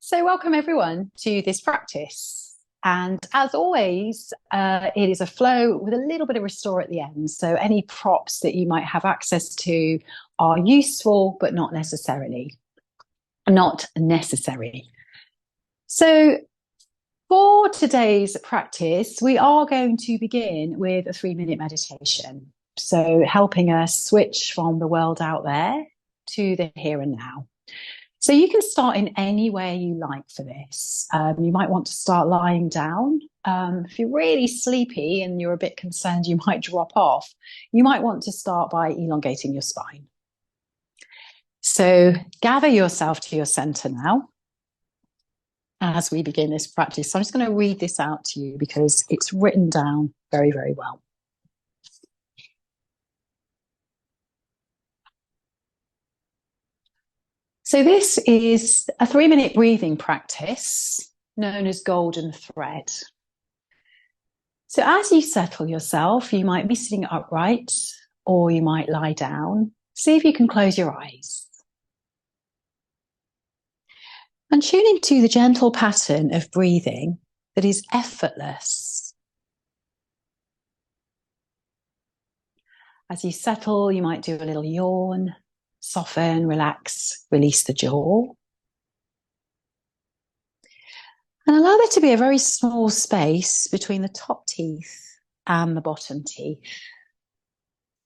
So welcome everyone to this practice. And as always, it is a flow with a little bit of restore at the end. So any props that you might have access to are useful, but not necessary. So for today's practice, we are going to begin with a 3-minute meditation. So helping us switch from the world out there to the here and now. So you can start in any way you like for this. You might want to start lying down. If you're really sleepy and you're a bit concerned you might drop off, you might want to start by elongating your spine. So gather yourself to your center now as we begin this practice. So I'm just going to read this out to you because it's written down very, very well. So this is a 3-minute breathing practice known as golden thread. So as you settle yourself, you might be sitting upright or you might lie down. See if you can close your eyes. And tune into the gentle pattern of breathing that is effortless. As you settle, you might do a little yawn. Soften, relax, release the jaw. And allow there to be a very small space between the top teeth and the bottom teeth,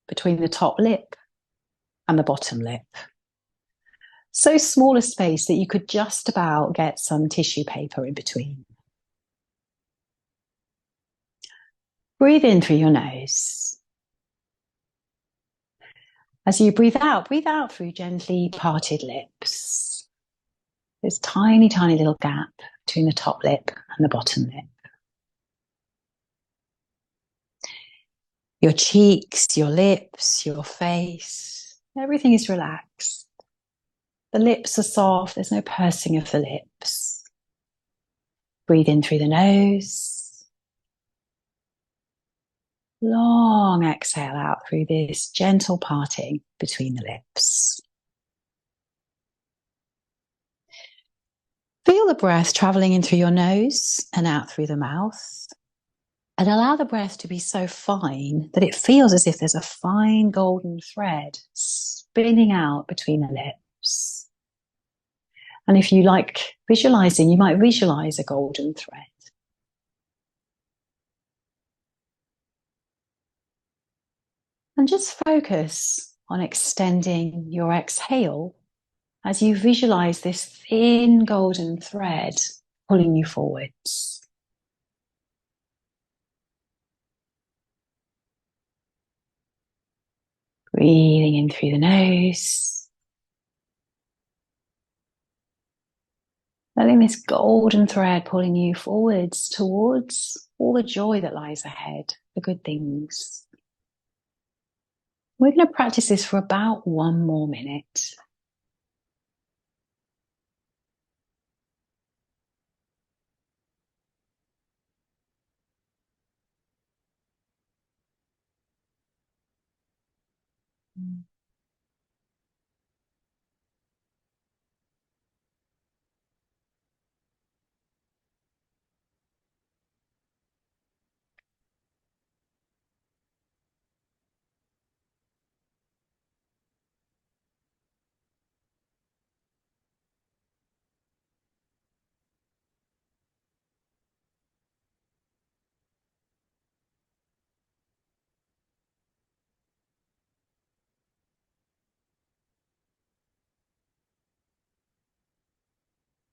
between the top lip and the bottom lip. So small a space that you could just about get some tissue paper in between. Breathe in through your nose. As you breathe out through gently parted lips. There's tiny, tiny little gap between the top lip and the bottom lip. Your cheeks, your lips, your face, everything is relaxed. The lips are soft, there's no pursing of the lips. Breathe in through the nose. Long exhale out through this gentle parting between the lips. Feel the breath traveling in through your nose and out through the mouth. And allow the breath to be so fine that it feels as if there's a fine golden thread spinning out between the lips. And if you like visualizing, you might visualize a golden thread. And just focus on extending your exhale as you visualize this thin golden thread pulling you forwards. Breathing in through the nose. Letting this golden thread pulling you forwards towards all the joy that lies ahead, the good things. We're going to practice this for about 1 more minute.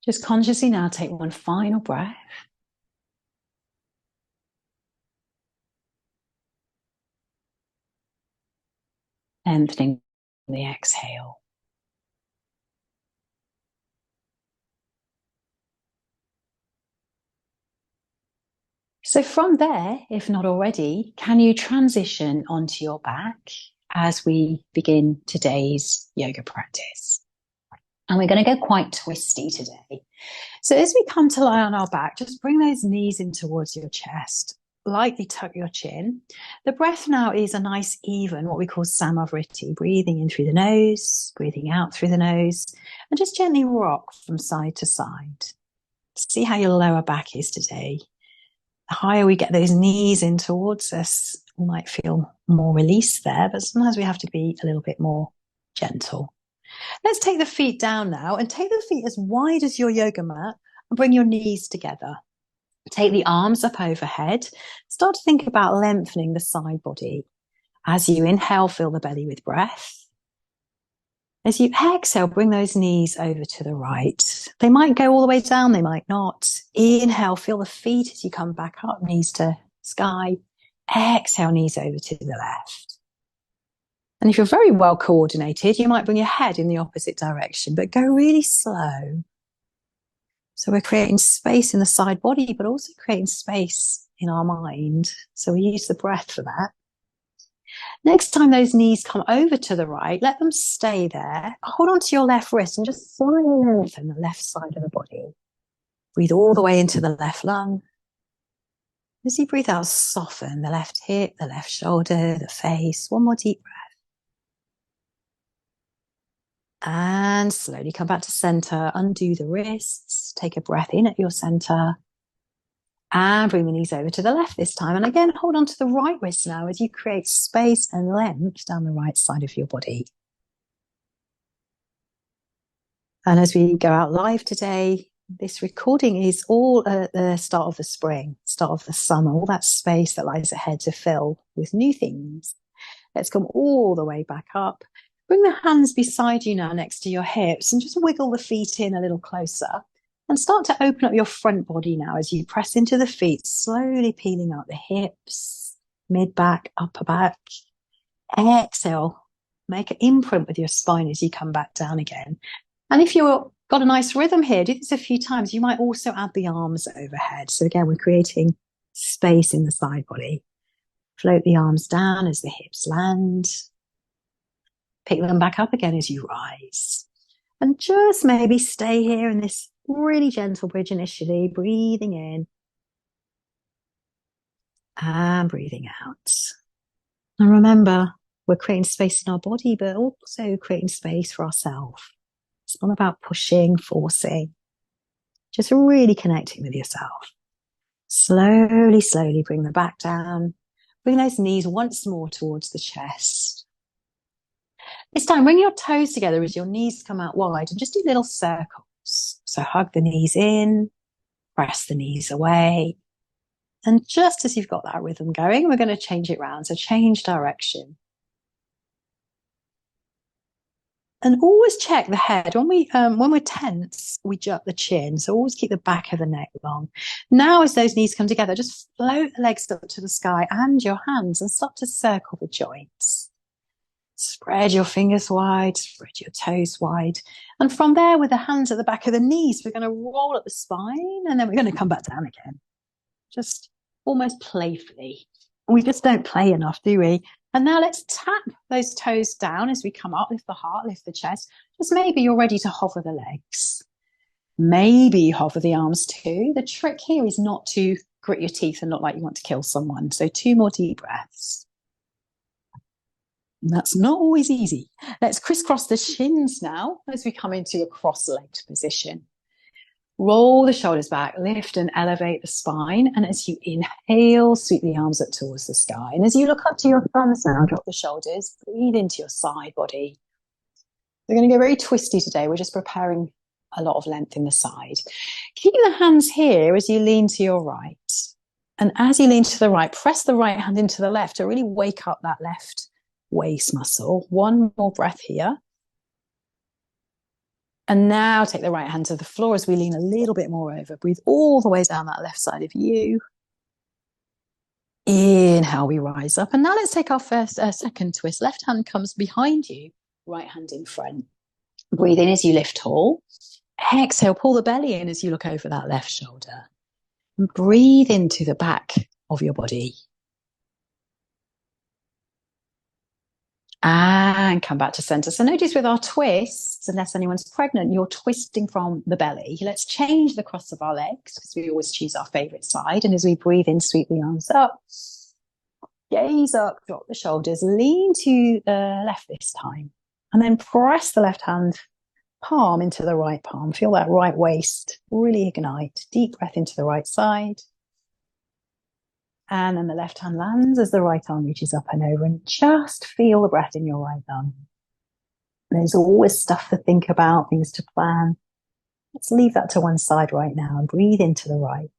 Just consciously now take one final breath. Lengthening the exhale. So from there, if not already, can you transition onto your back as we begin today's yoga practice? And we're going to go quite twisty today. So as we come to lie on our back, just bring those knees in towards your chest. Lightly tuck your chin. The breath now is a nice even, what we call samavriti, breathing in through the nose, breathing out through the nose, and just gently rock from side to side. See how your lower back is today. The higher we get those knees in towards us, we might feel more release there, but sometimes we have to be a little bit more gentle. Let's take the feet down now and take the feet as wide as your yoga mat and bring your knees together. Take the arms up overhead. Start to think about lengthening the side body. As you inhale, fill the belly with breath. As you exhale, bring those knees over to the right. They might go all the way down, they might not. Inhale, feel the feet as you come back up, knees to sky. Exhale, knees over to the left. And if you're very well coordinated, you might bring your head in the opposite direction, but go really slow. So we're creating space in the side body, but also creating space in our mind. So we use the breath for that. Next time those knees come over to the right, let them stay there. Hold on to your left wrist and just slightly lengthen the left side of the body. Breathe all the way into the left lung. As you breathe out, soften the left hip, the left shoulder, the face. One more deep breath. And slowly come back to center. Undo the wrists. Take a breath in at your center. And bring the knees over to the left this time. And again, hold on to the right wrist now as you create space and length down the right side of your body. And as we go out live today, this recording is all at the start of the spring, start of the summer, all that space that lies ahead to fill with new things. Let's come all the way back up. Bring the hands beside you now next to your hips and just wiggle the feet in a little closer. And start to open up your front body now as you press into the feet, slowly peeling out the hips, mid-back, upper back. Exhale, make an imprint with your spine as you come back down again. And if you've got a nice rhythm here, do this a few times. You might also add the arms overhead. So again, we're creating space in the side body. Float the arms down as the hips land. Pick them back up again as you rise. And just maybe stay here in this really gentle bridge initially, breathing in and breathing out. And remember, we're creating space in our body, but also creating space for ourselves. It's not about pushing, forcing, just really connecting with yourself. Slowly, slowly bring the back down. Bring those knees once more towards the chest. This time, bring your toes together as your knees come out wide and just do little circles. So hug the knees in, press the knees away. And just as you've got that rhythm going, we're going to change it around. So change direction. And always check the head. When we're tense, we jut the chin. So always keep the back of the neck long. Now, as those knees come together, just float the legs up to the sky and your hands and start to circle the joints. Spread your fingers wide, spread your toes wide. And from there, with the hands at the back of the knees, we're going to roll up the spine and then we're going to come back down again. Just almost playfully. We just don't play enough, do we? And now let's tap those toes down as we come up, lift the heart, lift the chest. Just maybe you're ready to hover the legs. Maybe hover the arms too. The trick here is not to grit your teeth and look like you want to kill someone. So 2 more deep breaths. And that's not always easy. Let's crisscross the shins now as we come into a cross-legged position. Roll the shoulders back, lift and elevate the spine. And as you inhale, sweep the arms up towards the sky. And as you look up to your thumbs now, drop the shoulders, breathe into your side body. We're going to go very twisty today. We're just preparing a lot of length in the side. Keep the hands here as you lean to your right. And as you lean to the right, press the right hand into the left to really wake up that left waist muscle. 1 more breath here. And now take the right hand to the floor as we lean a little bit more over. Breathe all the way down that left side of you. Inhale, we rise up. And now let's take our second twist. Left hand comes behind you, right hand in front. Breathe in as you lift tall. Exhale, pull the belly in as you look over that left shoulder. And breathe into the back of your body. And come back to center. So notice with our twists, unless anyone's pregnant, you're twisting from the belly. Let's change the cross of our legs because we always choose our favorite side. And as we breathe in, sweep the arms up, gaze up, drop the shoulders, lean to the left this time. And then press the left hand palm into the right palm. Feel that right waist really ignite. Deep breath into the right side. And then the left hand lands as the right arm reaches up and over, and just feel the breath in your right arm. There's always stuff to think about, things to plan. Let's leave that to one side right now and breathe into the right.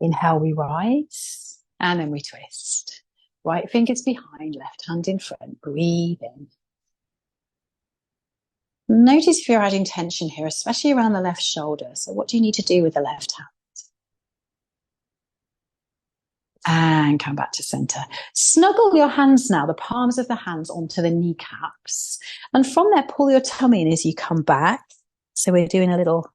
Inhale, we rise, and then we twist. Right fingers behind, left hand in front. Breathe in. Notice if you're adding tension here, especially around the left shoulder. So what do you need to do with the left hand? And come back to center. Snuggle your hands now, the palms of the hands onto the kneecaps. And from there, pull your tummy in as you come back. So we're doing a little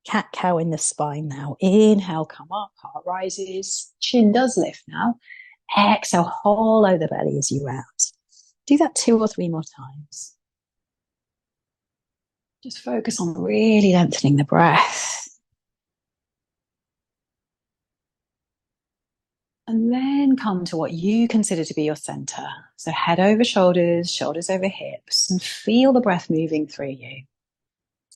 cat-cow in the spine now. Inhale, come up, heart rises. Chin does lift now. Exhale, hollow the belly as you round. Do that 2 or 3 more times. Just focus on really lengthening the breath. And then come to what you consider to be your center. So head over shoulders, shoulders over hips, and feel the breath moving through you.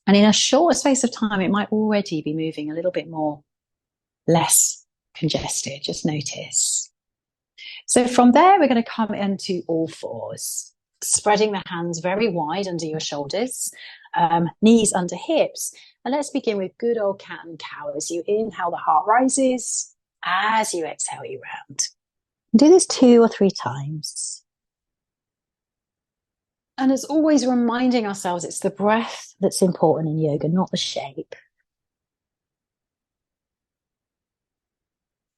And in a short space of time, it might already be moving a little bit more, less congested. Just notice. So from there, we're going to come into all fours, spreading the hands very wide under your shoulders, knees under hips. And let's begin with good old cat and cow. As you inhale, the heart rises. As you exhale, you round. Do this 2 or 3 times. And as always, reminding ourselves it's the breath that's important in yoga, not the shape.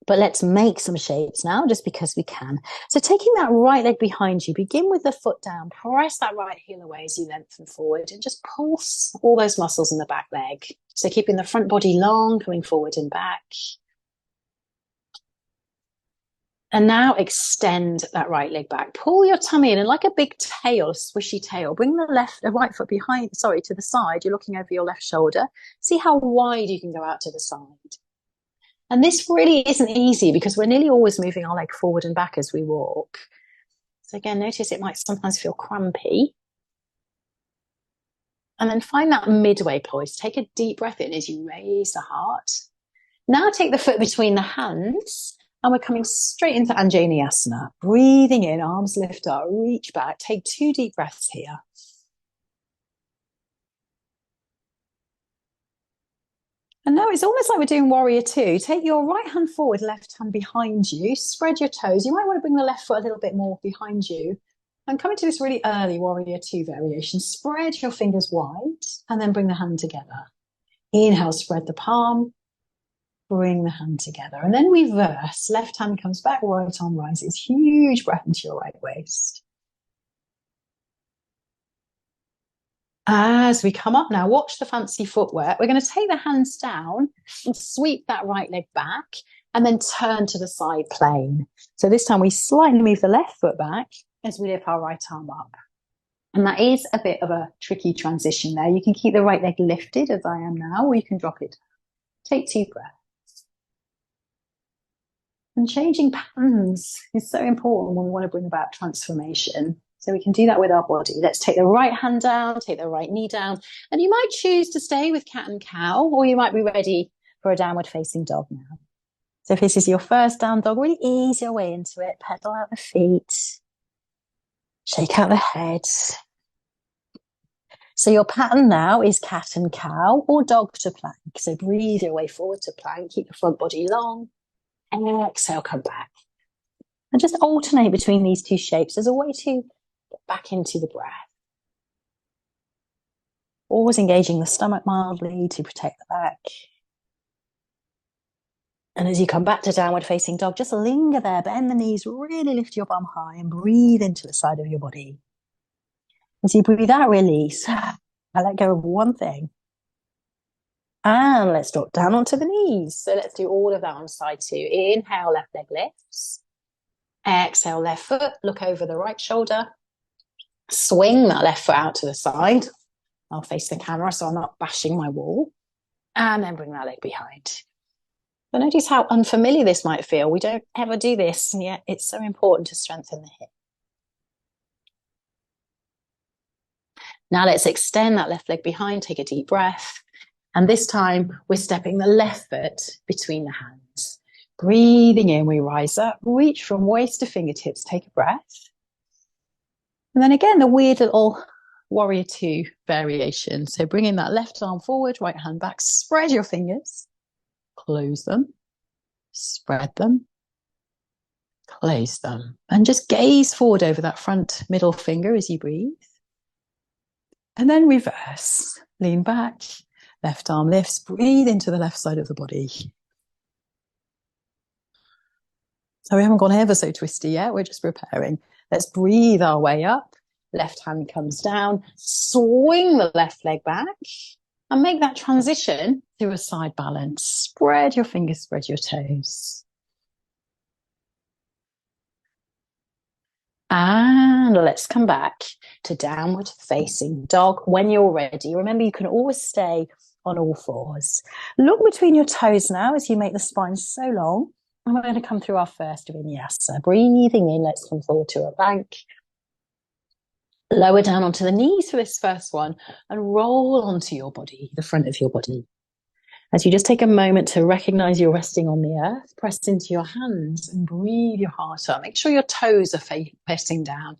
But let's make some shapes now, just because we can. So taking that right leg behind you, begin with the foot down, press that right heel away as you lengthen forward, and just pulse all those muscles in the back leg. So keeping the front body long, coming forward and back. And now extend that right leg back. Pull your tummy in, and like a big tail, a swishy tail, bring the right foot behind, to the side. You're looking over your left shoulder. See how wide you can go out to the side. And this really isn't easy because we're nearly always moving our leg forward and back as we walk. So again, notice it might sometimes feel crampy. And then find that midway poise. Take a deep breath in as you raise the heart. Now take the foot between the hands. And we're coming straight into Anjaneyasana. Breathing in, arms lift up, reach back. Take 2 deep breaths here. And now it's almost like we're doing warrior 2. Take your right hand forward, left hand behind you. Spread your toes. You might want to bring the left foot a little bit more behind you. And come into this really early warrior 2 variation. Spread your fingers wide and then bring the hand together. Inhale, spread the palm. Bring the hand together. And then reverse. Left hand comes back, right arm rises. Huge breath into your right waist. As we come up now, watch the fancy footwork. We're going to take the hands down and sweep that right leg back and then turn to the side plane. So this time we slightly move the left foot back as we lift our right arm up. And that is a bit of a tricky transition there. You can keep the right leg lifted as I am now, or you can drop it. Take 2 breaths. And changing patterns is so important when we want to bring about transformation. So we can do that with our body. Let's take the right hand down, take the right knee down. And you might choose to stay with cat and cow, or you might be ready for a downward facing dog now. So if this is your first down dog, really ease your way into it. Pedal out the feet. Shake out the head. So your pattern now is cat and cow or dog to plank. So breathe your way forward to plank. Keep the front body long. Exhale, come back. And just alternate between these 2 shapes as a way to get back into the breath. Always engaging the stomach mildly to protect the back. And as you come back to downward facing dog, just linger there, bend the knees, really lift your bum high and breathe into the side of your body. As you breathe out, release. I let go of one thing. And let's drop down onto the knees. So let's do all of that on side 2. Inhale, left leg lifts. Exhale, left foot. Look over the right shoulder. Swing that left foot out to the side. I'll face the camera so I'm not bashing my wall. And then bring that leg behind. So notice how unfamiliar this might feel. We don't ever do this, and yet it's so important to strengthen the hip. Now let's extend that left leg behind, take a deep breath. And this time we're stepping the left foot between the hands. Breathing in, we rise up, reach from waist to fingertips, take a breath. And then again, the weird little warrior two variation. So bringing that left arm forward, right hand back, spread your fingers, close them, spread them, close them. And just gaze forward over that front middle finger as you breathe. And then reverse, lean back, left arm lifts, breathe into the left side of the body. So we haven't gone ever so twisty yet, we're just preparing. Let's breathe our way up. Left hand comes down, swing the left leg back and make that transition to a side balance. Spread your fingers, spread your toes. And let's come back to downward facing dog. When you're ready, remember you can always stay on all fours. Look between your toes now as you make the spine so long. And we're going to come through our first vinyasa. Breathing in, let's come forward to a plank. Lower down onto the knees for this first one and roll onto your body, the front of your body. As you just take a moment to recognize you're resting on the earth, press into your hands and breathe your heart up. Make sure your toes are facing down.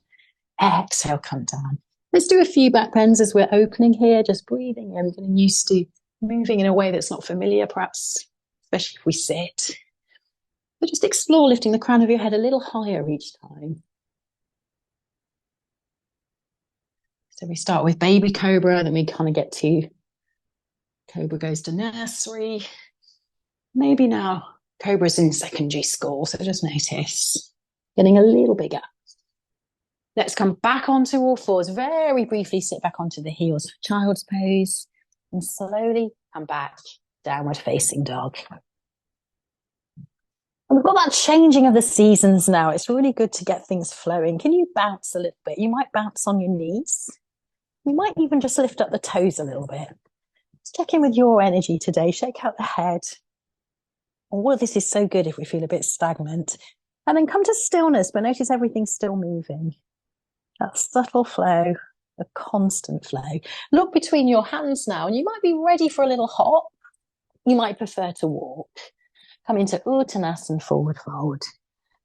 Exhale, come down. Let's do a few back bends as we're opening here, just breathing in, getting used to moving in a way that's not familiar, perhaps, especially if we sit. But just explore lifting the crown of your head a little higher each time. So we start with baby cobra, then we kind of get to cobra goes to nursery. Maybe now cobra's in secondary school, so just notice getting a little bigger. Let's come back onto all fours. Very briefly sit back onto the heels for child's pose and slowly come back, downward facing dog. And we've got that changing of the seasons now. It's really good to get things flowing. Can you bounce a little bit? You might bounce on your knees. You might even just lift up the toes a little bit. Let's check in with your energy today. Shake out the head. All of this is so good if we feel a bit stagnant. And then come to stillness, but notice everything's still moving. That subtle flow, a constant flow. Look between your hands now, and you might be ready for a little hop. You might prefer to walk. Come into Uttanasana, forward fold.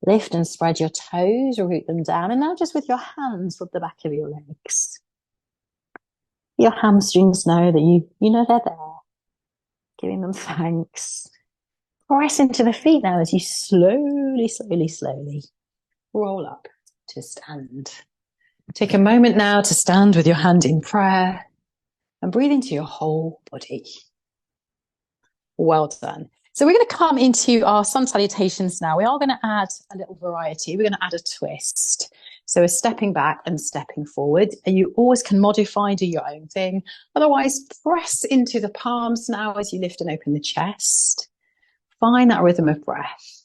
Lift and spread your toes, root them down. And now just with your hands, rub the back of your legs. Your hamstrings know that you know they're there. Giving them thanks. Press into the feet now as you slowly, slowly, slowly roll up to stand. Take a moment now to stand with your hand in prayer and breathe into your whole body. Well done. So we're going to come into our sun salutations now. We are going to add a little variety. We're going to add a twist. So we're stepping back and stepping forward. And you always can modify, do your own thing. Otherwise, press into the palms now as you lift and open the chest. Find that rhythm of breath.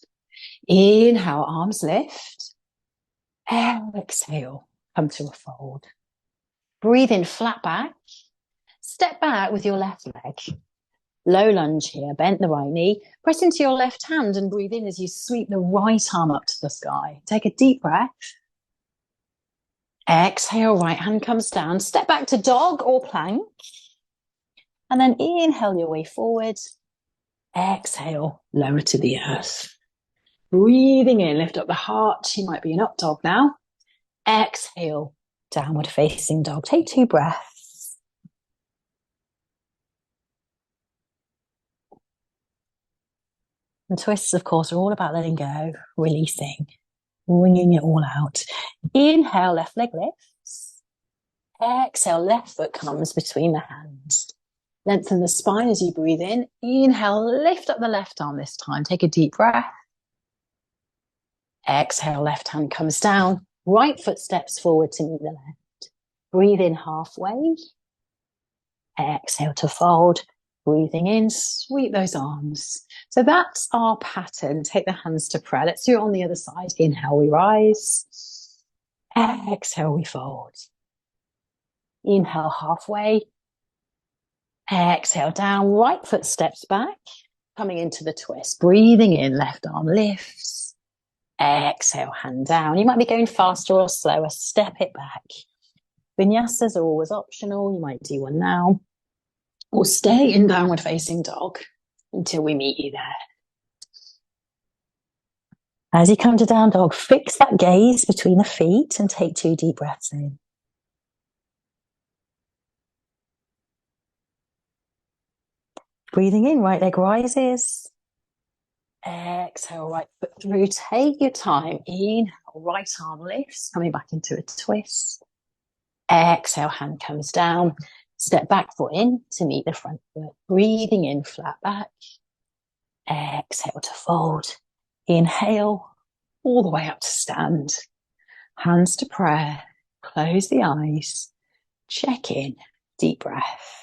Inhale, arms lift. Exhale, come to a fold. Breathe in, flat back. Step back with your left leg. Low lunge here, bend the right knee. Press into your left hand and breathe in as you sweep the right arm up to the sky. Take a deep breath. Exhale, right hand comes down. Step back to dog or plank. And then inhale your way forward. Exhale, lower to the earth. Breathing in, lift up the heart. You might be an up dog now. Exhale, downward facing dog. Take 2 breaths. And twists, of course, are all about letting go, releasing, wringing it all out. Inhale, left leg lifts. Exhale, left foot comes between the hands. Lengthen the spine as you breathe in. Inhale, lift up the left arm this time. Take a deep breath. Exhale, left hand comes down. Right foot steps forward to meet the left. Breathe in halfway. Exhale to fold. Breathing in, sweep those arms. So that's our pattern. Take the hands to prayer. Let's do it on the other side. Inhale, we rise. Exhale, we fold. Inhale, halfway. Exhale, down. Right foot steps back. Coming into the twist. Breathing in, left arm lifts. Exhale, hand down. You might be going faster or slower. Step it back. Vinyasas are always optional. You might do one now, or stay in downward facing dog until we meet you there. As you come to down dog, fix that gaze between the feet and take 2 deep breaths in. Breathing in, right leg rises. Exhale, right foot through. Take your time. Inhale, right arm lifts, coming back into a twist. Exhale, hand comes down. Step back foot in to meet the front foot. Breathing in, flat back. Exhale to fold. Inhale, all the way up to stand. Hands to prayer. Close the eyes. Check in. Deep breath.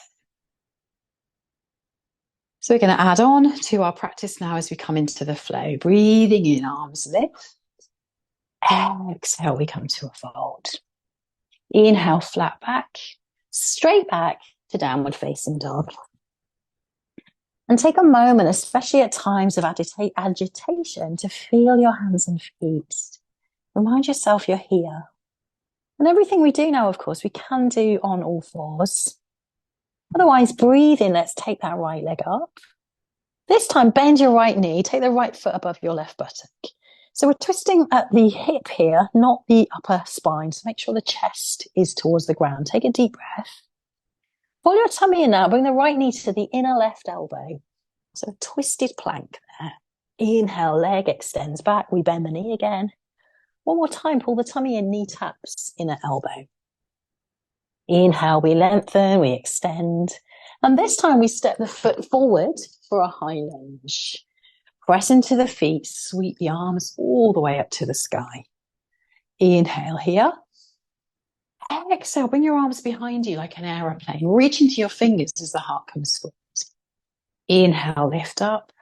So we're going to add on to our practice now as we come into the flow. Breathing in, arms lift. Exhale, we come to a fold. Inhale, flat back, straight back to downward facing dog. And take a moment, especially at times of agitation, to feel your hands and feet. Remind yourself you're here. And everything we do now, of course, we can do on all fours. Otherwise, breathe in. Let's take that right leg up. This time, bend your right knee. Take the right foot above your left buttock. So we're twisting at the hip here, not the upper spine. So make sure the chest is towards the ground. Take a deep breath. Pull your tummy in now. Bring the right knee to the inner left elbow. So a twisted plank there. Inhale, leg extends back. We bend the knee again. One more time, pull the tummy in, knee taps inner elbow. Inhale, we lengthen, we extend. And this time we step the foot forward for a high lunge. Press into the feet, sweep the arms all the way up to the sky. Inhale here. Exhale, bring your arms behind you like an aeroplane. Reach into your fingers as the heart comes forward. Inhale, lift up.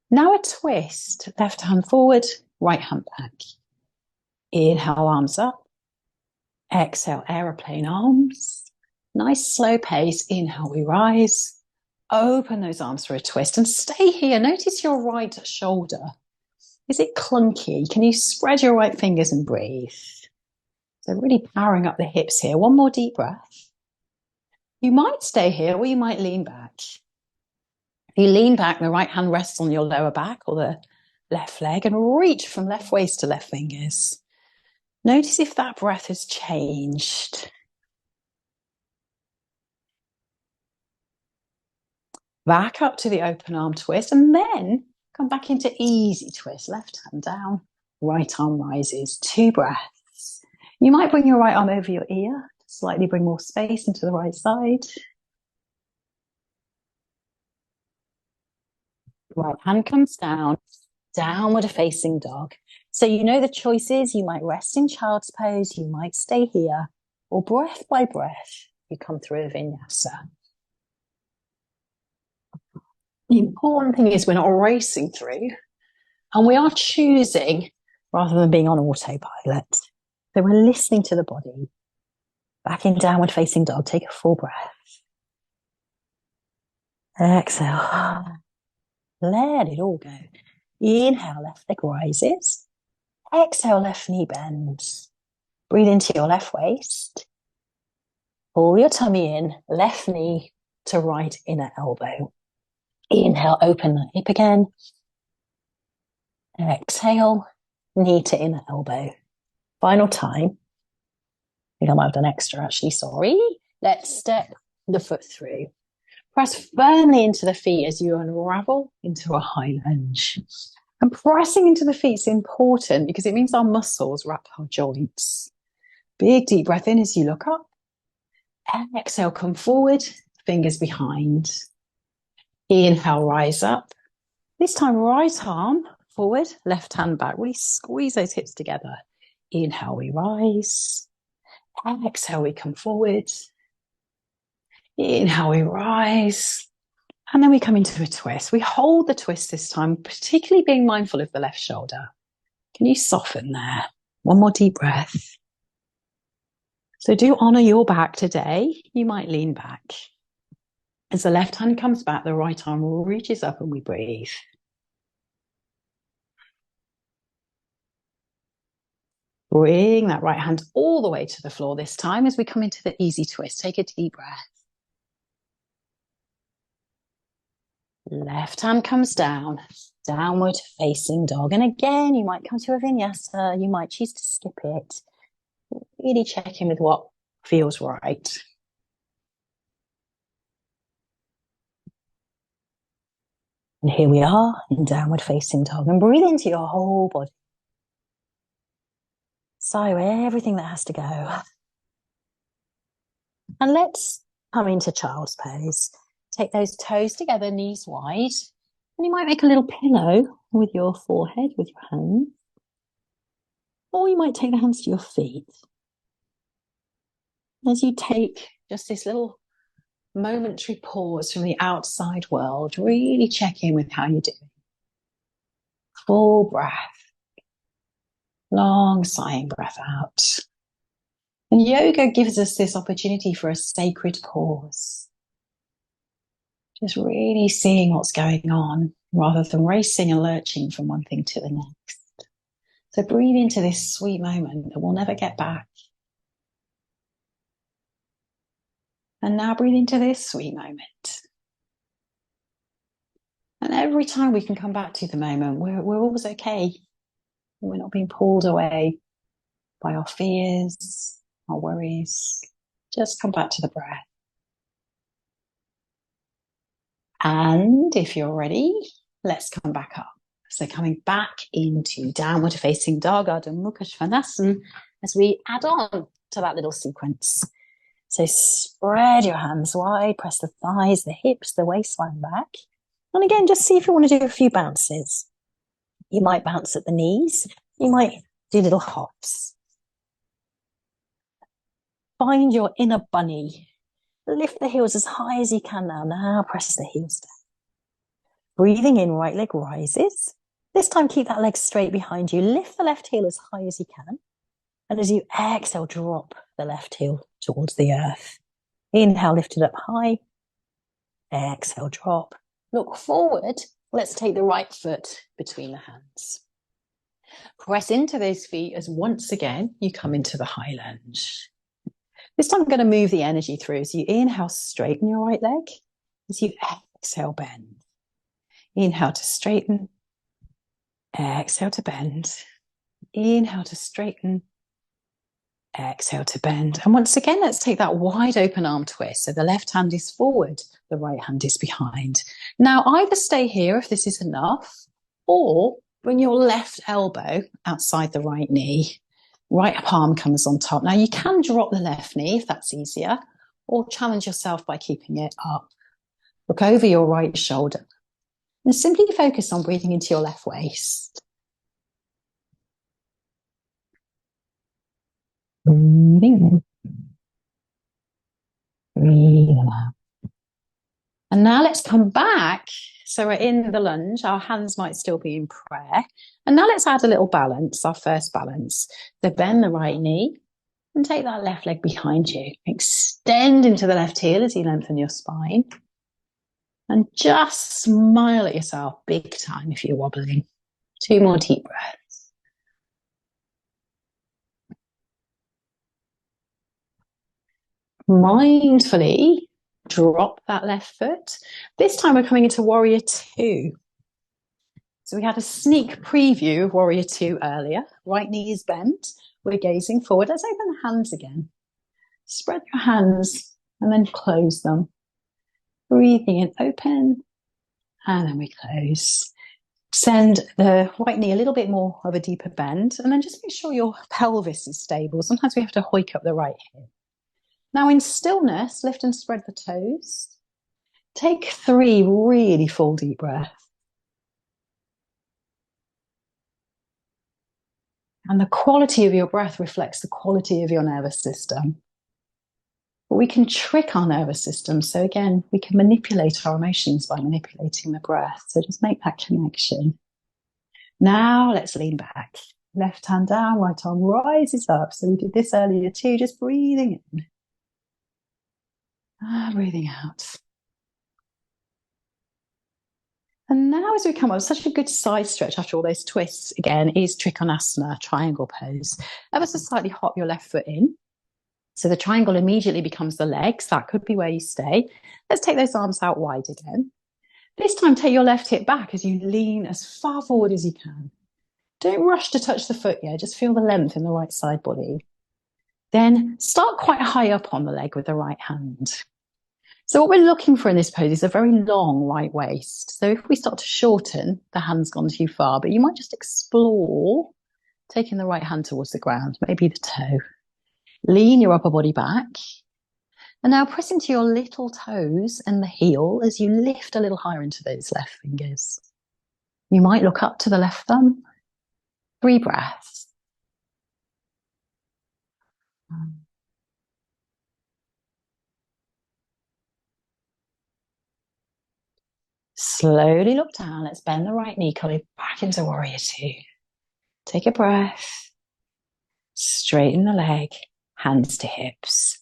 Now a twist. Left hand forward, right hand back. Inhale, arms up. Exhale, aeroplane arms. Nice slow pace. Inhale, we rise. Open those arms for a twist and stay here. Notice your right shoulder. Is it clunky? Can you spread your right fingers and breathe? So really powering up the hips here. One more deep breath. You might stay here or you might lean back. If you lean back, the right hand rests on your lower back or the left leg and reach from left waist to left fingers. Notice if that breath has changed. Back up to the open arm twist and then come back into easy twist. Left hand down, right arm rises. 2 breaths. You might bring your right arm over your ear to slightly bring more space into the right side. Right hand comes down, downward facing dog. So you know the choices. You might rest in child's pose, you might stay here, or breath by breath, you come through a vinyasa. The important thing is we're not racing through, and we are choosing rather than being on autopilot. So we're listening to the body. Back in downward facing dog, take a full breath. Exhale. Let it all go. Inhale, left leg rises. Exhale, left knee bends. Breathe into your left waist. Pull your tummy in, left knee to right inner elbow. Inhale, open the hip again. Exhale, knee to inner elbow. Final time. I think I might have done extra actually, sorry. Let's step the foot through. Press firmly into the feet as you unravel into a high lunge. And pressing into the feet is important because it means our muscles wrap our joints. Big deep breath in as you look up. Exhale, come forward, fingers behind. Inhale, rise up. This time, right arm forward, left hand back. Really squeeze those hips together. Inhale, we rise. Exhale, we come forward. Inhale, we rise. And then we come into a twist. We hold the twist this time, particularly being mindful of the left shoulder. Can you soften there? One more deep breath. So do honor your back today. You might lean back. As the left hand comes back, the right arm reaches up and we breathe. Bring that right hand all the way to the floor this time as we come into the easy twist. Take a deep breath. Left hand comes down, downward facing dog. And again, you might come to a vinyasa. You might choose to skip it. Really check in with what feels right. And here we are in downward facing dog. And breathe into your whole body. Sigh away everything that has to go. And let's come into child's pose. Take those toes together, knees wide. And you might make a little pillow with your forehead, with your hands. Or you might take the hands to your feet. As you take just this little momentary pause from the outside world, really check in with how you're doing. Full breath. Long sighing breath out. And yoga gives us this opportunity for a sacred pause. Just really seeing what's going on rather than racing and lurching from one thing to the next. So breathe into this sweet moment that we'll never get back. And now breathe into this sweet moment. And every time we can come back to the moment, we're always okay. We're not being pulled away by our fears, our worries. Just come back to the breath. And if you're ready, let's come back up. So coming back into downward facing dog, Ardha Mukha Svanasana, as we add on to that little sequence. So spread your hands wide, press the thighs, the hips, the waistline back. And again, just see if you want to do a few bounces. You might bounce at the knees. You might do little hops. Find your inner bunny. Lift the heels as high as you can now. Now press the heels down. Breathing in, right leg rises. This time keep that leg straight behind you. Lift the left heel as high as you can. And as you exhale, drop the left heel towards the earth. Inhale, lift it up high. Exhale, drop. Look forward. Let's take the right foot between the hands. Press into those feet as once again you come into the high lunge. This time I'm going to move the energy through. So you inhale, straighten your right leg. As you exhale, bend. Inhale to straighten. Exhale to bend. Inhale to straighten. Exhale to bend. And once again, let's take that wide open arm twist. So the left hand is forward, the right hand is behind. Now either stay here if this is enough, or bring your left elbow outside the right knee. Right palm comes on top. Now you can drop the left knee if that's easier, or challenge yourself by keeping it up. Look over your right shoulder. And simply focus on breathing into your left waist. Breathing in. Breathing out. And now let's come back. So we're in the lunge. Our hands might still be in prayer. And now let's add a little balance, our first balance. So bend the right knee and take that left leg behind you. Extend into the left heel as you lengthen your spine. And just smile at yourself big time if you're wobbling. 2 more deep breaths. Mindfully drop that left foot. This time we're coming into Warrior 2. So we had a sneak preview of Warrior 2 earlier. Right knee is bent. We're gazing forward. Let's open the hands again. Spread your hands and then close them. Breathing in, open, and then we close. Send the right knee a little bit more of a deeper bend, and then just make sure your pelvis is stable. Sometimes we have to hoik up the right hip. Now in stillness, lift and spread the toes. Take 3 really full deep breaths. And the quality of your breath reflects the quality of your nervous system. But we can trick our nervous system. So again, we can manipulate our emotions by manipulating the breath. So just make that connection. Now let's lean back. Left hand down, right arm rises up. So we did this earlier too, just breathing in. Breathing out. And now now as we come up, such a good side stretch after all those twists again is Trikonasana, triangle pose. Ever so slightly hop your left foot in. So the triangle immediately becomes the legs. That could be where you stay. Let's take those arms out wide again. This time, take your left hip back as you lean as far forward as you can. Don't rush to touch the foot yet. Just feel the length in the right side body. Then start quite high up on the leg with the right hand. So what we're looking for in this pose is a very long right waist. So if we start to shorten, the hand's gone too far, but you might just explore taking the right hand towards the ground, maybe the toe. Lean your upper body back. And now press into your little toes and the heel as you lift a little higher into those left fingers. You might look up to the left thumb. 3 breaths. Slowly look down. Let's bend the right knee, coming back into warrior 2. Take a breath. Straighten the leg, hands to hips.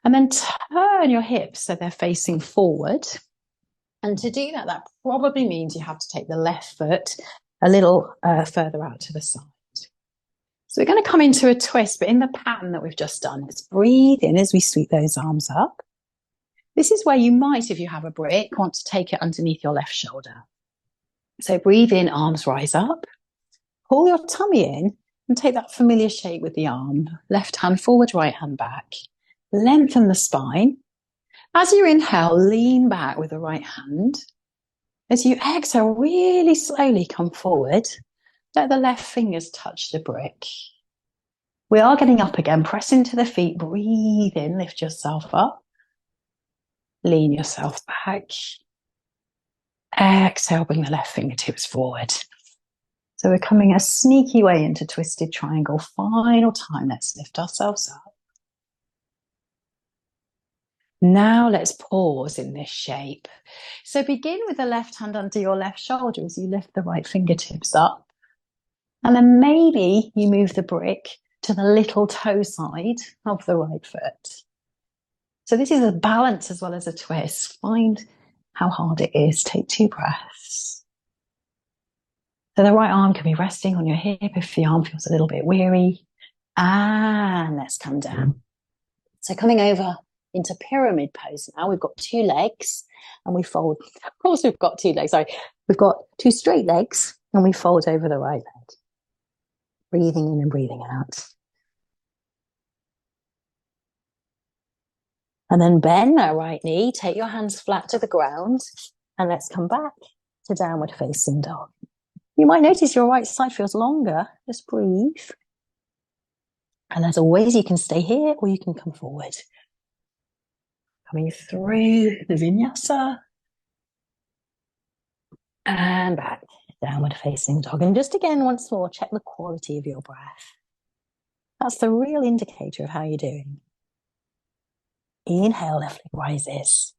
And then turn your hips so they're facing forward. And to do that, that probably means you have to take the left foot a little further out to the side. So we're going to come into a twist, but in the pattern that we've just done, let's breathe in as we sweep those arms up. This is where you might, if you have a brick, want to take it underneath your left shoulder. So breathe in, arms rise up. Pull your tummy in and take that familiar shape with the arm. Left hand forward, right hand back. Lengthen the spine. As you inhale, lean back with the right hand. As you exhale, really slowly come forward. Let the left fingers touch the brick. We are getting up again. Press into the feet. Breathe in. Lift yourself up. Lean yourself back. Exhale. Bring the left fingertips forward. So we're coming a sneaky way into twisted triangle. Final time. Let's lift ourselves up. Now let's pause in this shape. So begin with the left hand under your left shoulder as you lift the right fingertips up. And then maybe you move the brick to the little toe side of the right foot. So this is a balance as well as a twist. Find how hard it is. Take 2 breaths. So the right arm can be resting on your hip if the arm feels a little bit weary. And let's come down. So coming over into pyramid pose now. We've got 2 legs and we fold. Of course we've got 2 legs. Sorry. We've got 2 straight legs and we fold over the right leg. Breathing in and breathing out. And then bend that right knee. Take your hands flat to the ground and let's come back to downward facing dog. You might notice your right side feels longer. Just breathe. And as always, you can stay here or you can come forward. Coming through the vinyasa. And back, downward facing dog. And just again, once more, check the quality of your breath. That's the real indicator of how you're doing. Inhale, left leg rises.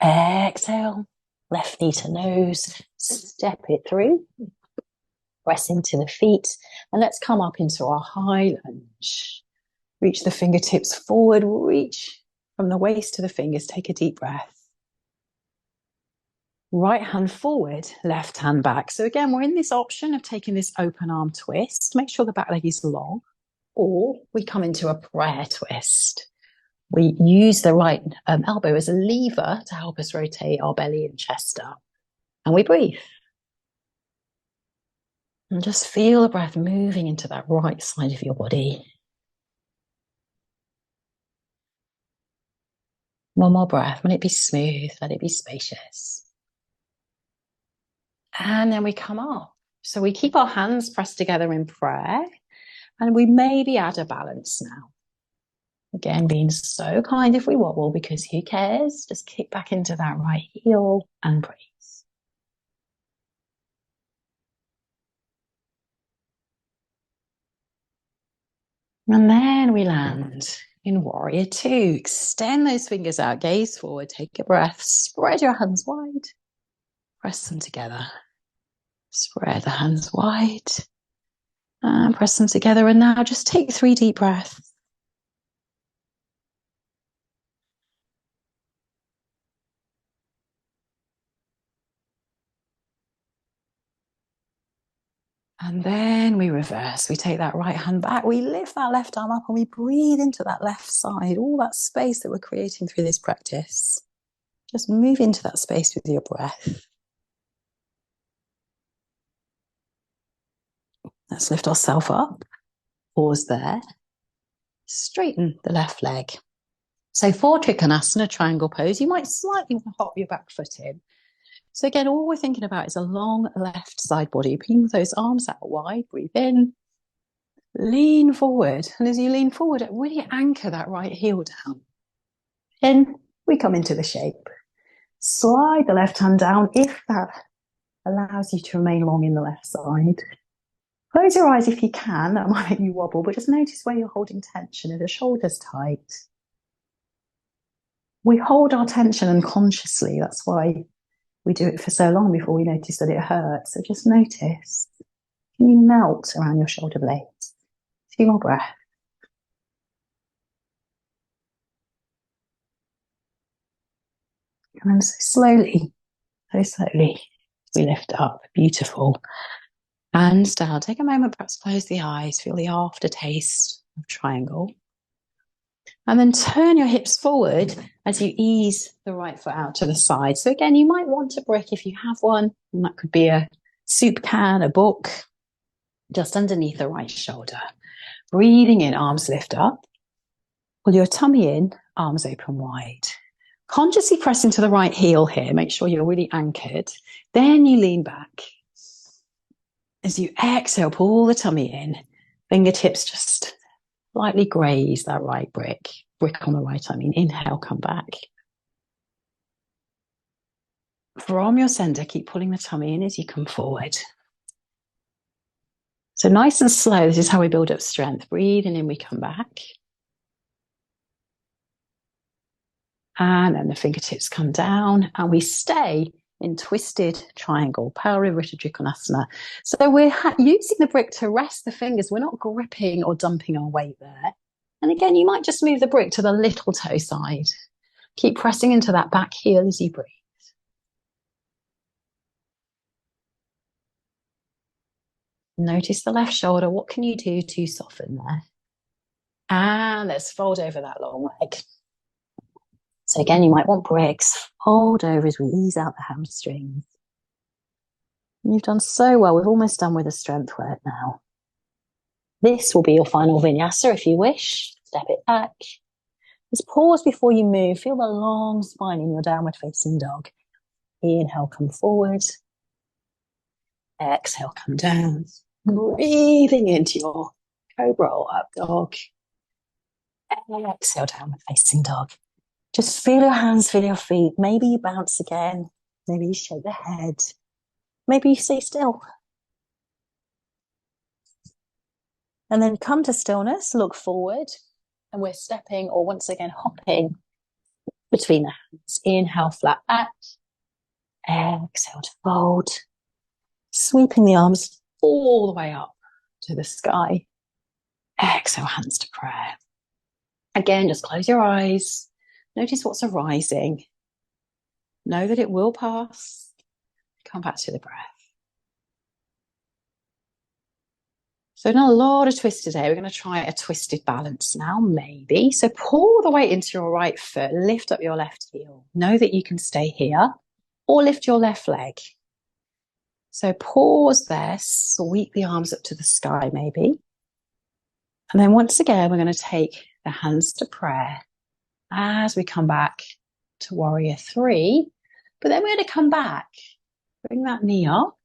Exhale, left knee to nose. Step it through. Press into the feet. And let's come up into our high lunge. Reach the fingertips forward. Reach from the waist to the fingers. Take a deep breath. Right hand forward, left hand back. So again, we're in this option of taking this open arm twist. Make sure the back leg is long. Or we come into a prayer twist. We use the right elbow as a lever to help us rotate our belly and chest up. And we breathe. And just feel the breath moving into that right side of your body. One more breath. Let it be smooth. Let it be spacious. And then we come up. So we keep our hands pressed together in prayer. And we maybe add a balance now. Again, being so kind if we wobble, because who cares? Just kick back into that right heel and breathe. And then we land in warrior 2. Extend those fingers out, gaze forward, take a breath, spread your hands wide, press them together. Spread the hands wide and press them together. And now just take 3 deep breaths. And then we reverse. We take that right hand back. We lift that left arm up and we breathe into that left side, all that space that we're creating through this practice. Just move into that space with your breath. Let's lift ourselves up. Pause there. Straighten the left leg. So for Trikonasana, triangle pose, you might slightly want to hop your back foot in. So again, all we're thinking about is a long left side body. Bring those arms out wide, breathe in, lean forward. And as you lean forward, really anchor that right heel down. Then we come into the shape. Slide the left hand down if that allows you to remain long in the left side. Close your eyes if you can. That might make you wobble, but just notice where you're holding tension. Are the shoulders tight? We hold our tension unconsciously. That's why we do it for so long before we notice that it hurts. So just notice. Can you melt around your shoulder blades? A few more breaths. And then so slowly, we lift up. Beautiful. Hands down. Take a moment, perhaps close the eyes. Feel the aftertaste of triangle. And then turn your hips forward as you ease the right foot out to the side. So again, you might want a brick if you have one. And that could be a soup can, a book, just underneath the right shoulder. Breathing in, arms lift up. Pull your tummy in, arms open wide. Consciously press into the right heel here. Make sure you're really anchored. Then you lean back. As you exhale, pull the tummy in. Fingertips just slightly graze that right brick on the right, inhale, come back. From your center, keep pulling the tummy in as you come forward. So nice and slow, this is how we build up strength. Breathing in, we come back. And then the fingertips come down and we stay in twisted triangle, Parivrtta Trikonasana. So we're using the brick to rest the fingers. We're not gripping or dumping our weight there. And again, you might just move the brick to the little toe side. Keep pressing into that back heel as you breathe. Notice the left shoulder. What can you do to soften there? And let's fold over that long leg. So again, you might want bricks. Fold over as we ease out the hamstrings. You've done so well. We've almost done with the strength work now. This will be your final vinyasa if you wish. Step it back. Just pause before you move. Feel the long spine in your downward facing dog. Inhale, come forward. Exhale, come down. Breathing into your cobra or up dog. Exhale, downward facing dog. Just feel your hands, feel your feet. Maybe you bounce again. Maybe you shake the head. Maybe you stay still. And then come to stillness, look forward. And we're stepping or once again hopping between the hands. Inhale, flat back. Exhale to fold. Sweeping the arms all the way up to the sky. Exhale, hands to prayer. Again, just close your eyes. Notice what's arising. Know that it will pass. Come back to the breath. So done a lot of twists today. We're going to try a twisted balance now, maybe. So pull the weight into your right foot. Lift up your left heel. Know that you can stay here or lift your left leg. So pause there. Sweep the arms up to the sky, maybe. And then once again, we're going to take the hands to prayer as we come back to warrior three. But then we're going to come back. Bring that knee up.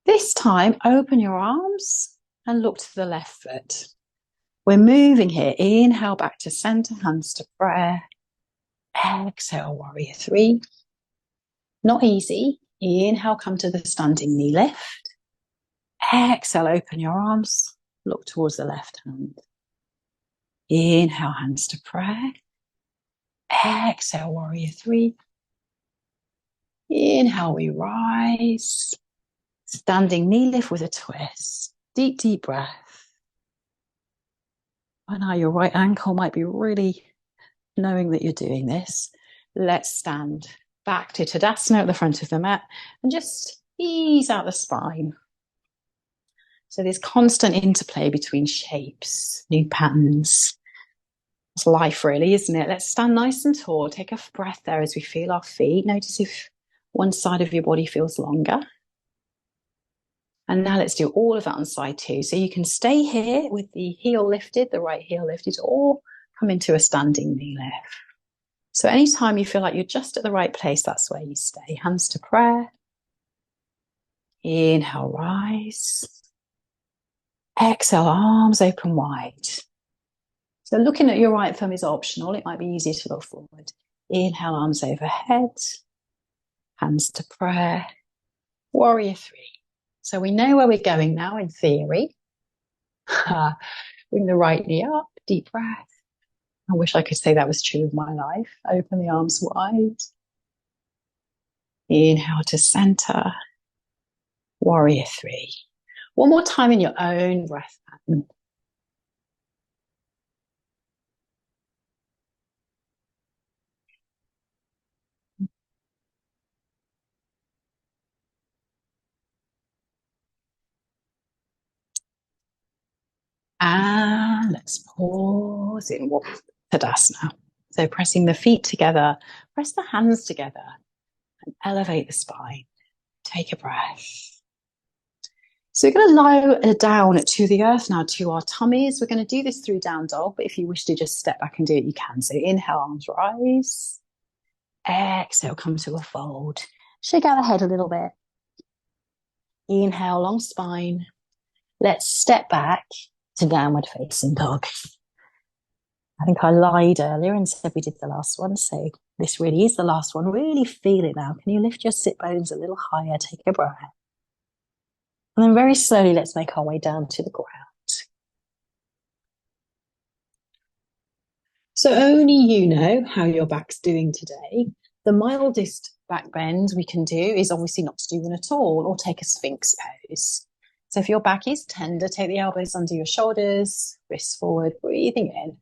This time, open your arms and look to the left foot. We're moving here. Inhale back to center, hands to prayer. Exhale, warrior three. Not easy. Inhale, come to the standing knee lift. Exhale, open your arms. Look towards the left hand. Inhale, hands to prayer. Exhale, warrior three. Inhale, we rise. Standing knee lift with a twist. Deep, deep breath. And now your right ankle might be really knowing that you're doing this. Let's stand back to Tadasana at the front of the mat and just ease out the spine. So there's constant interplay between shapes, new patterns. It's life, really, isn't it? Let's stand nice and tall. Take a breath there as we feel our feet. Notice if one side of your body feels longer. And now let's do all of that on side two. So you can stay here with the heel lifted, the right heel lifted, or come into a standing knee lift. So anytime you feel like you're just at the right place, that's where you stay. Hands to prayer. Inhale, rise. Exhale, arms open wide. So looking at your right thumb is optional. It might be easier to look forward. Inhale, arms overhead. Hands to prayer. Warrior three. So we know where we're going now in theory. Bring the right knee up, deep breath. I wish I could say that was true of my life. Open the arms wide. Inhale to center. Warrior three. One more time in your own breath pattern. And let's pause in Tadasana. So pressing the feet together, press the hands together and elevate the spine. Take a breath. So we're going to lie down to the earth now, to our tummies. We're going to do this through down dog, but if you wish to just step back and do it, you can. So inhale, arms rise. Exhale, come to a fold. Shake out the head a little bit. Inhale, long spine. Let's step back to downward facing dog. I think I lied earlier and said we did the last one, so this really is the last one. Really feel it now. Can you lift your sit bones a little higher? Take a breath. And then very slowly, let's make our way down to the ground. So only you know how your back's doing today. The mildest back bend we can do is obviously not to do one at all, or take a Sphinx pose. So if your back is tender, take the elbows under your shoulders, wrists forward, breathing in.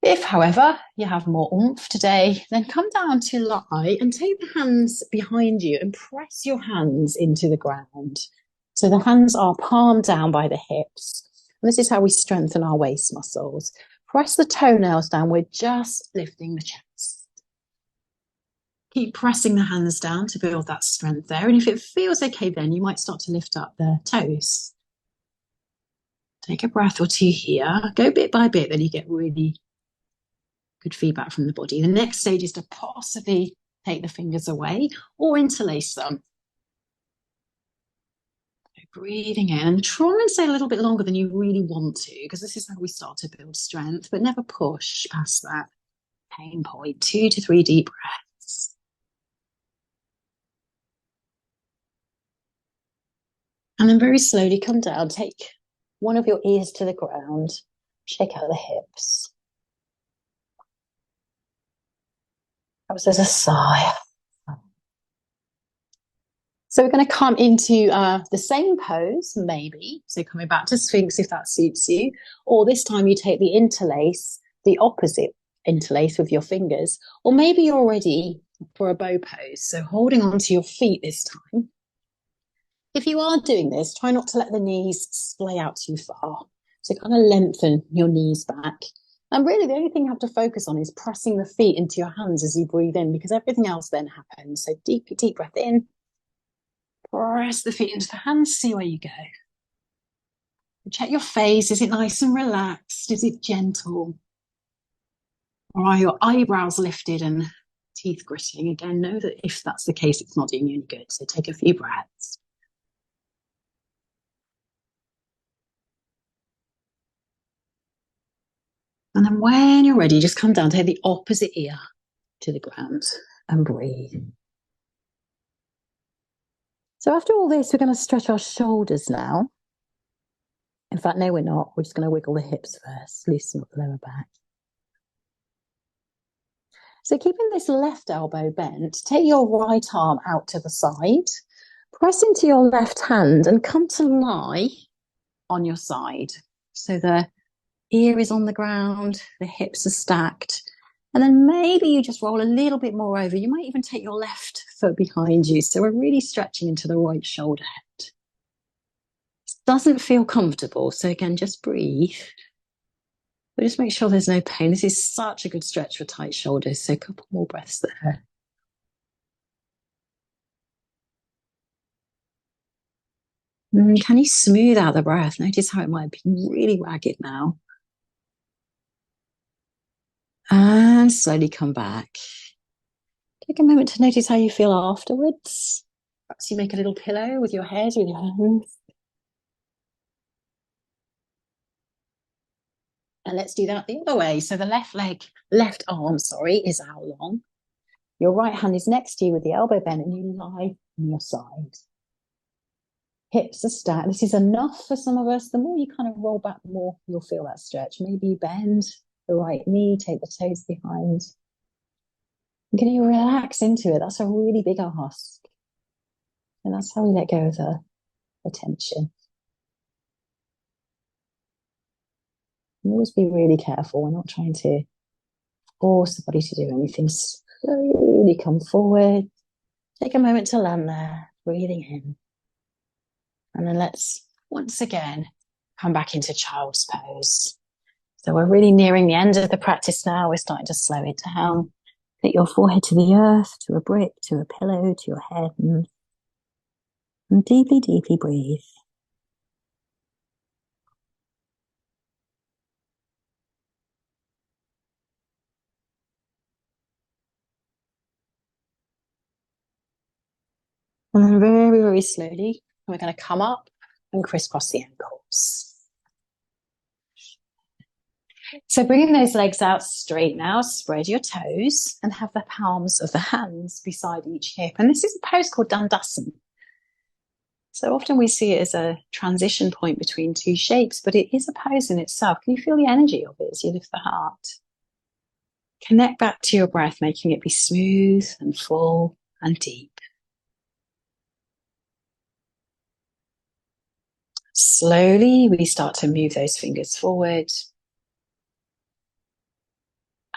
If, however, you have more oomph today, then come down to lie and take the hands behind you and press your hands into the ground. So the hands are palm down by the hips. And this is how we strengthen our waist muscles. Press the toenails down. We're just lifting the chest. Keep pressing the hands down to build that strength there. And if it feels okay, then you might start to lift up the toes. Take a breath or two here. Go bit by bit, then you get really good feedback from the body. The next stage is to possibly take the fingers away or interlace them. Breathing in and try and stay a little bit longer than you really want to, because this is how we start to build strength, but never push past that pain point. 2 to 3 deep breaths. And then very slowly come down. Take one of your ears to the ground. Shake out the hips. Perhaps there's a sigh. So we're going to come into the same pose, maybe. So coming back to Sphinx if that suits you. Or this time you take the interlace, the opposite interlace with your fingers. Or maybe you're ready for a bow pose. So holding onto your feet this time. If you are doing this, try not to let the knees splay out too far. So kind of lengthen your knees back. And really the only thing you have to focus on is pressing the feet into your hands as you breathe in, because everything else then happens. So deep breath in. Press the feet into the hands, see where you go. Check your face. Is it nice and relaxed? Is it gentle? Or are your eyebrows lifted and teeth gritting? Again, know that if that's the case, it's not doing you any good. So take a few breaths. And then when you're ready, just come down, take the opposite ear to the ground and breathe. So after all this, we're going to stretch our shoulders now. In fact, no, we're not. We're just going to wiggle the hips first, loosen up the lower back. So keeping this left elbow bent, take your right arm out to the side, press into your left hand and come to lie on your side. So the ear is on the ground, the hips are stacked. And then maybe you just roll a little bit more over. You might even take your left foot behind you. So we're really stretching into the right shoulder head. Doesn't feel comfortable. So again, just breathe. But just make sure there's no pain. This is such a good stretch for tight shoulders. So a couple more breaths there. Can you smooth out the breath? Notice how it might be really ragged now. And slowly come back. Take a moment to notice how you feel afterwards. Perhaps you make a little pillow with your head, with your hands. And let's do that the other way. So the left arm, is out long. Your right hand is next to you with the elbow bent and you lie on your side. Hips are stacked. This is enough for some of us. The more you kind of roll back, the more you'll feel that stretch. Maybe you bend the right knee, take the toes behind. And can you relax into it? That's a really big ask. And that's how we let go of the tension. And always be really careful. We're not trying to force the body to do anything. Slowly come forward. Take a moment to land there, breathing in. And then let's once again come back into child's pose. So we're really nearing the end of the practice now. We're starting to slow it down. Put your forehead to the earth, to a brick, to a pillow, to your head. And deeply, deeply breathe. And then very, very slowly, we're going to come up and crisscross the ankles. So bringing those legs out straight now, spread your toes and have the palms of the hands beside each hip. And this is a pose called Dandasana. So often we see it as a transition point between two shapes, but it is a pose in itself. Can you feel the energy of it as you lift the heart? Connect back to your breath, making it be smooth and full and deep. Slowly, we start to move those fingers forward.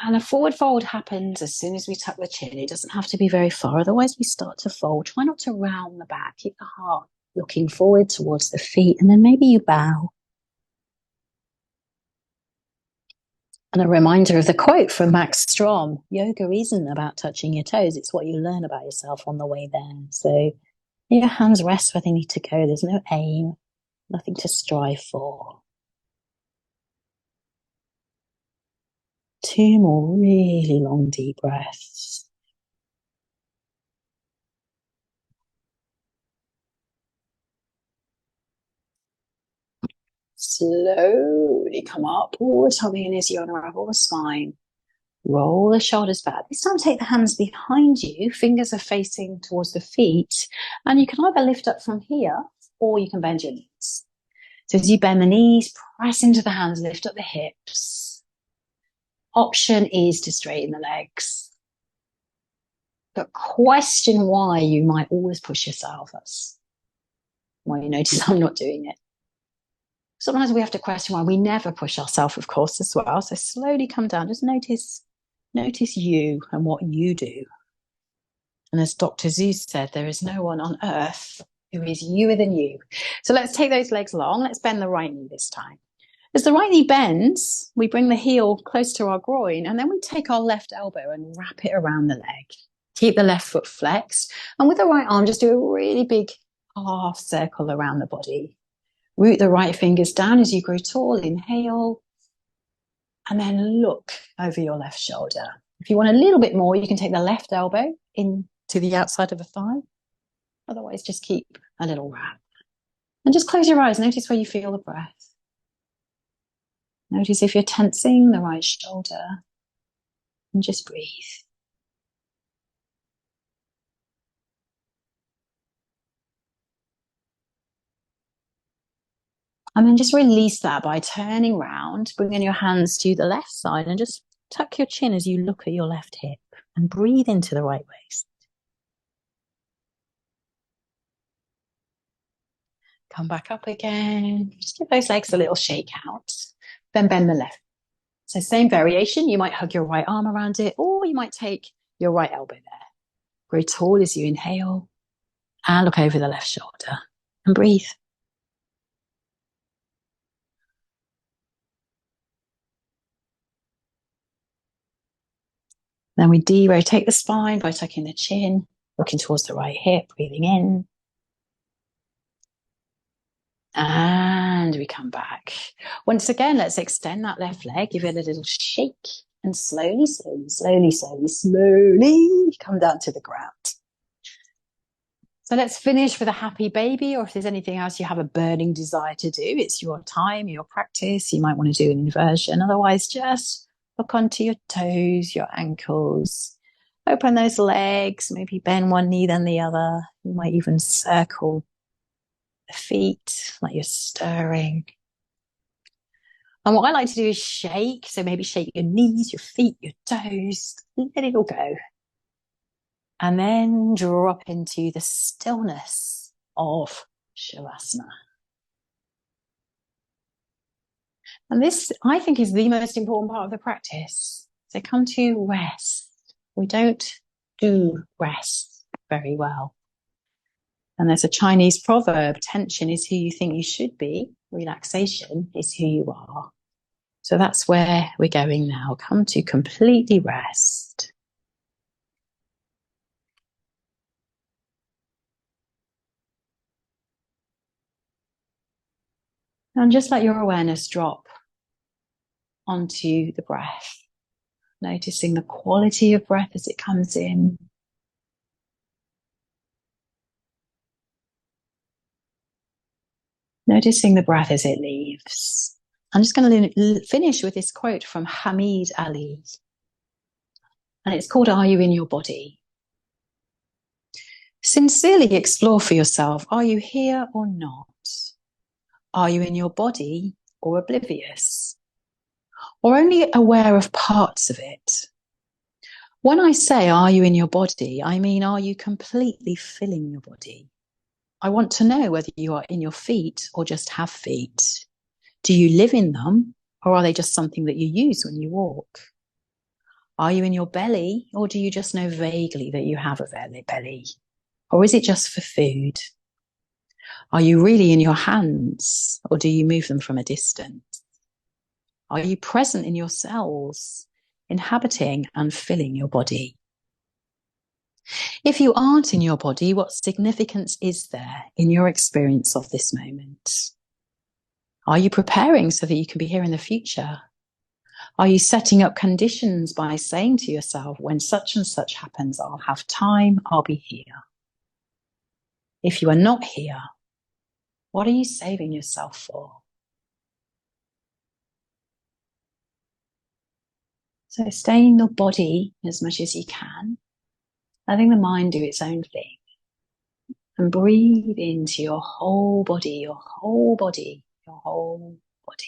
And a forward fold happens as soon as we tuck the chin. It doesn't have to be very far, otherwise we start to fold. Try not to round the back. Keep the heart looking forward towards the feet, and then maybe you bow. And a reminder of the quote from Max Strom, yoga isn't about touching your toes, it's what you learn about yourself on the way there. So your hands rest where they need to go. There's no aim, nothing to strive for. 2 more really long, deep breaths. Slowly come up. All the tummy in as you unravel the spine. Roll the shoulders back. This time take the hands behind you. Fingers are facing towards the feet. And you can either lift up from here or you can bend your knees. So as you bend the knees, press into the hands, lift up the hips. Option is to straighten the legs. But question why you might always push yourself. That's why you notice I'm not doing it. Sometimes we have to question why we never push ourselves, of course, as well. So slowly come down. Just notice you and what you do. And as Dr. Zeus said, there is no one on earth who is youer than you. So let's take those legs long. Let's bend the right knee this time. As the right knee bends, we bring the heel close to our groin, and then we take our left elbow and wrap it around the leg. Keep the left foot flexed. And with the right arm, just do a really big half circle around the body. Root the right fingers down as you grow tall. Inhale. And then look over your left shoulder. If you want a little bit more, you can take the left elbow into the outside of the thigh. Otherwise, just keep a little wrap. And just close your eyes. Notice where you feel the breath. Notice if you're tensing the right shoulder. And just breathe. And then just release that by turning round, bringing your hands to the left side and just tuck your chin as you look at your left hip and breathe into the right waist. Come back up again. Just give those legs a little shake out. Then bend the left. So same variation. You might hug your right arm around it, or you might take your right elbow there. Grow tall as you inhale and look over the left shoulder and breathe. Then we de-rotate the spine by tucking the chin, looking towards the right hip, breathing in. And we come back. Once again, let's extend that left leg, give it a little shake, and slowly, slowly, slowly, slowly, slowly come down to the ground. So let's finish with a happy baby, or if there's anything else you have a burning desire to do, it's your time, your practice. You might want to do an inversion. Otherwise, just look onto your toes, your ankles. Open those legs, maybe bend one knee, then the other. You might even circle the feet like you're stirring. And what I like to do is shake. So maybe shake your knees, your feet, your toes. Let it all go. And then drop into the stillness of Shavasana. And this, I think, is the most important part of the practice. So come to rest. We don't do rest very well. And there's a Chinese proverb, tension is who you think you should be. Relaxation is who you are. So that's where we're going now. Come to completely rest. And just let your awareness drop onto the breath, noticing the quality of breath as it comes in. Noticing the breath as it leaves. I'm just going to finish with this quote from Hamid Ali. And it's called, "Are You in Your Body?" Sincerely explore for yourself, are you here or not? Are you in your body or oblivious? Or only aware of parts of it? When I say, are you in your body, I mean, are you completely filling your body? I want to know whether you are in your feet or just have feet. Do you live in them, or are they just something that you use when you walk? Are you in your belly, or do you just know vaguely that you have a belly? Or is it just for food? Are you really in your hands, or do you move them from a distance? Are you present in your cells, inhabiting and filling your body? If you aren't in your body, what significance is there in your experience of this moment? Are you preparing so that you can be here in the future? Are you setting up conditions by saying to yourself, when such and such happens, I'll have time, I'll be here? If you are not here, what are you saving yourself for? So stay in your body as much as you can, letting the mind do its own thing. And breathe into your whole body, your whole body, your whole body.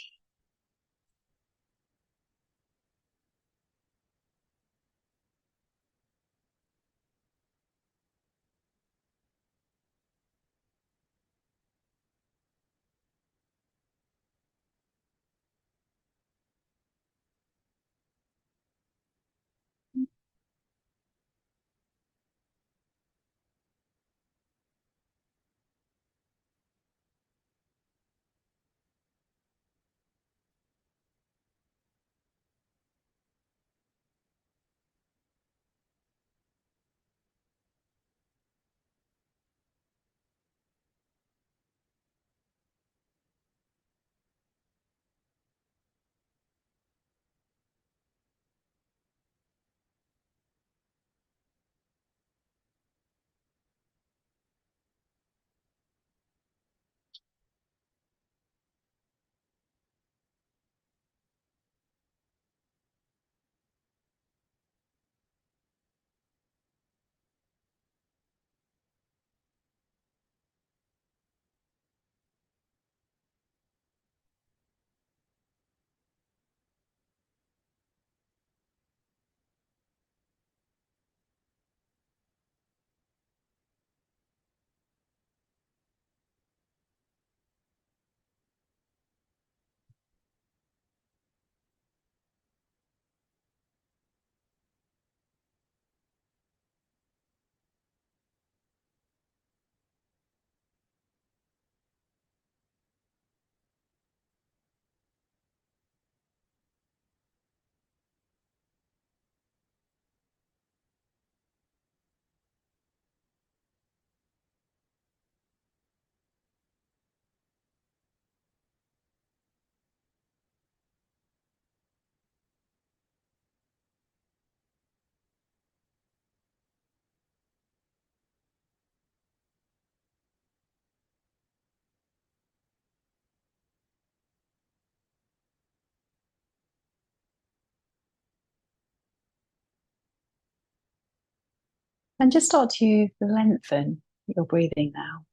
And just start to lengthen your breathing now.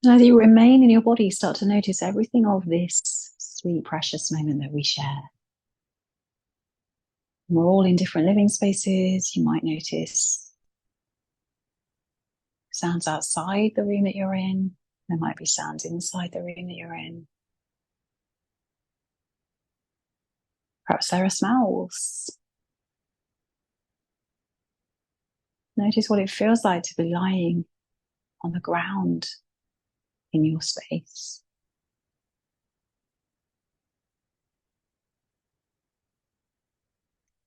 And as you remain in your body, start to notice everything of this sweet, precious moment that we share. We're all in different living spaces. You might notice sounds outside the room that you're in. There might be sounds inside the room that you're in. Perhaps there are smells. Notice what it feels like to be lying on the ground in your space.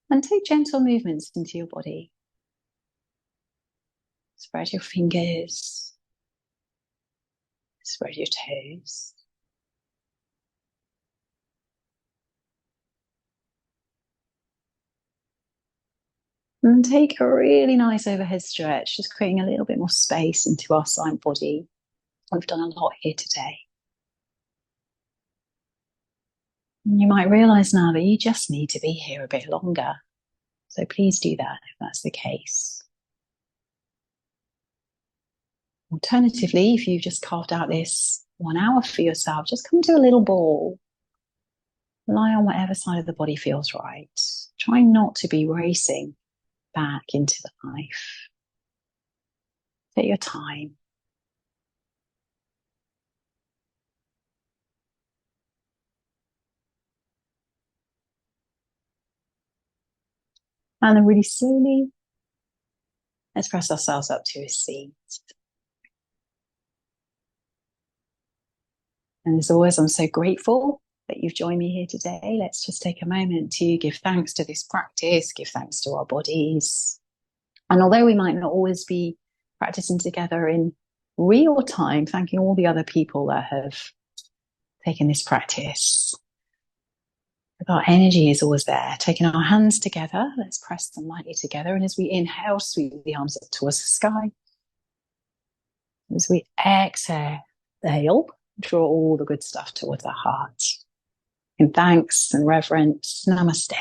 And take gentle movements into your body. Spread your fingers. Spread your toes. And take a really nice overhead stretch, just creating a little bit more space into our side body. We've done a lot here today. And you might realize now that you just need to be here a bit longer. So please do that if that's the case. Alternatively, if you've just carved out this 1 hour for yourself, just come to a little ball. Lie on whatever side of the body feels right. Try not to be racing back into the life. Take your time. And then really slowly, let's press ourselves up to a seat. And as always, I'm so grateful that you've joined me here today. Let's just take a moment to give thanks to this practice, give thanks to our bodies. And although we might not always be practicing together in real time, thanking all the other people that have taken this practice. Our energy is always there. Taking our hands together, let's press them lightly together. And as we inhale, sweep the arms up towards the sky. As we exhale, draw all the good stuff towards our heart. In thanks and reverence, namaste.